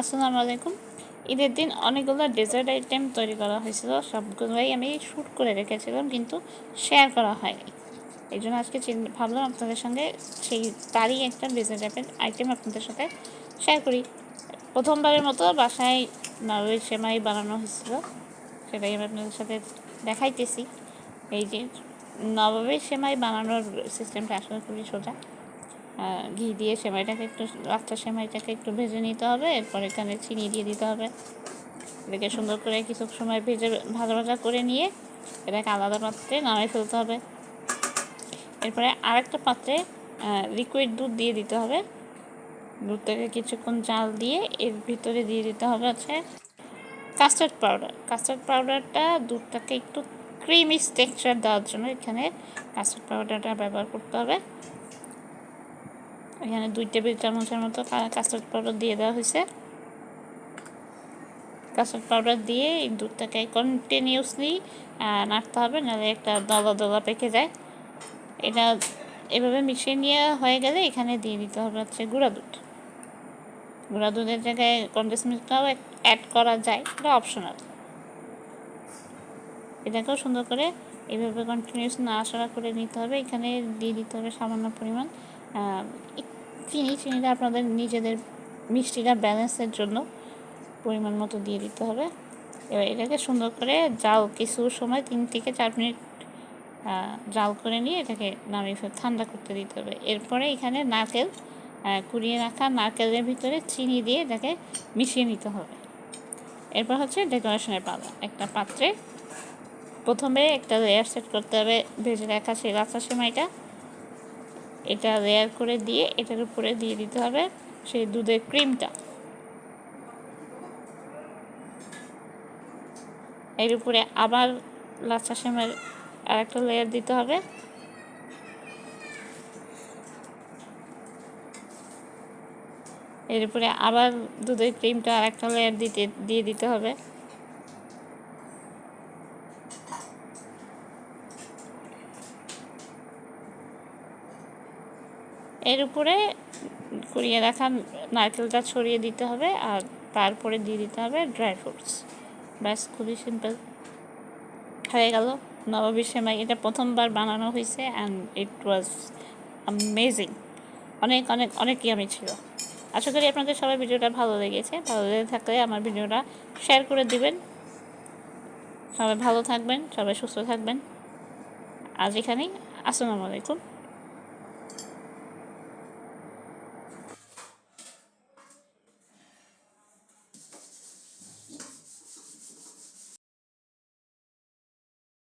আসসালামু আলাইকুম। ঈদের দিন অনেকগুলো ডেজার্ট আইটেম তৈরি করা হয়েছিল, সবগুলোই আমি শ্যুট করে রেখেছিলাম কিন্তু শেয়ার করা হয়নি। এই জন্য আজকে ভাবলাম আপনাদের সঙ্গে তারই একটা ডেজার্ট আইটেম আপনাদের সাথে শেয়ার করি। প্রথমবারের মতো বাসায় নরওয়ে সেমাই বানানো হয়েছিল, সেটাই আমি আপনাদের সাথে দেখাইতেছি। এই যে নরওয়ে সেমাই বানানোর সিস্টেমটা আসলে খুবই সোজা। ঘি দিয়ে লাচ্ছা সেমাইটাকে একটু ভেজে নিতে হবে। এরপর এখানে চিনি দিয়ে দিতে হবে। এটাকে সুন্দর করে কিছু সময় ভাজা ভাজা করে নিয়ে এটাকে আলাদা পাত্রে নামিয়ে ফেলতে হবে। এরপরে আরেকটা পাত্রে লিকুইড দুধ দিয়ে দিতে হবে। দুধটাকে কিছুক্ষণ জাল দিয়ে এর ভিতরে দিয়ে দিতে হবে কাস্টার্ড পাউডার। কাস্টার্ড পাউডারটা দুধটাকে একটু ক্রিমি টেক্সচার দেওয়ার জন্য এখানে কাস্টার্ড পাউডারটা ব্যবহার করতে হবে। এখানে 2 টেবিল চামচের মতো কাস্টার্ড পাউডার দিয়ে দেওয়া হয়েছে। কাস্টার্ড পাউডার দিয়ে এই দুধটাকে কন্টিনিউসলি নাড়তে হবে, নাহলে একটা দলা দলা পেকে যায়। এটা এভাবে মিশিয়ে নিয়ে হয়ে গেলে এখানে দিয়ে দিতে হবে গুঁড়া দুধ। গুঁড়া দুধের জায়গায় কনডেন্স মিল্কটাও অ্যাড করা যায়, এটা অপশনাল। এটাকেও সুন্দর করে এইভাবে কন্টিনিউস নাড়াচাড়া করে নিতে হবে। এখানে দিয়ে দিতে হবে সামান্য পরিমাণ চিনিটা আপনাদের নিজেদের মিষ্টিটা ব্যালেন্সের জন্য পরিমাণ মতো দিয়ে দিতে হবে। এবার এটাকে সুন্দর করে কিছু সময় 3 থেকে 4 মিনিট জাল করে নিয়ে এটাকে নামিয়ে ঠান্ডা করতে দিতে হবে। এরপরে এখানে কুড়িয়ে রাখা নারকেলের ভিতরে চিনি দিয়ে এটাকে মিশিয়ে নিতে হবে। এরপর ডেকোরেশনের পালা। একটা পাত্রে প্রথমে একটা লেয়ার সেট করতে হবে ভেজে রাখা সেই লাচ্ছা সেমাইটা। এটা লেয়ার করে দিয়ে এটার উপরে দিয়ে দিতে হবে সেই দুধের ক্রিমটা। এর উপরে আবার লাচ্ছা সেমাইয়ের আরেকটা লেয়ার দিতে হবে। এর উপরে আবার দুধের ক্রিমটা আরেকটা লেয়ার দিয়ে দিতে হবে। এর উপরে কুড়িয়ে রাখা নারকেলটা ছড়িয়ে দিতে হবে, আর তারপরে দিয়ে দিতে হবে ড্রাই ফ্রুটস। ব্যাস, খুবই সিম্পল হয়ে গেল নবাবী সেমাই। এটা প্রথমবার বানানো হয়েছে অ্যান্ড ইট ওয়াজ অ্যামেজিং। অনেক ইয়ামি ছিল। আশা করি আপনাদের সবাই ভিডিওটা ভালো লেগেছে। ভালো লেগে থাকলে আমার ভিডিওটা শেয়ার করে দিবেন। সবাই ভালো থাকবেন, সবাই সুস্থ থাকবেন। আজ এখানেই। আসসালামু আলাইকুম।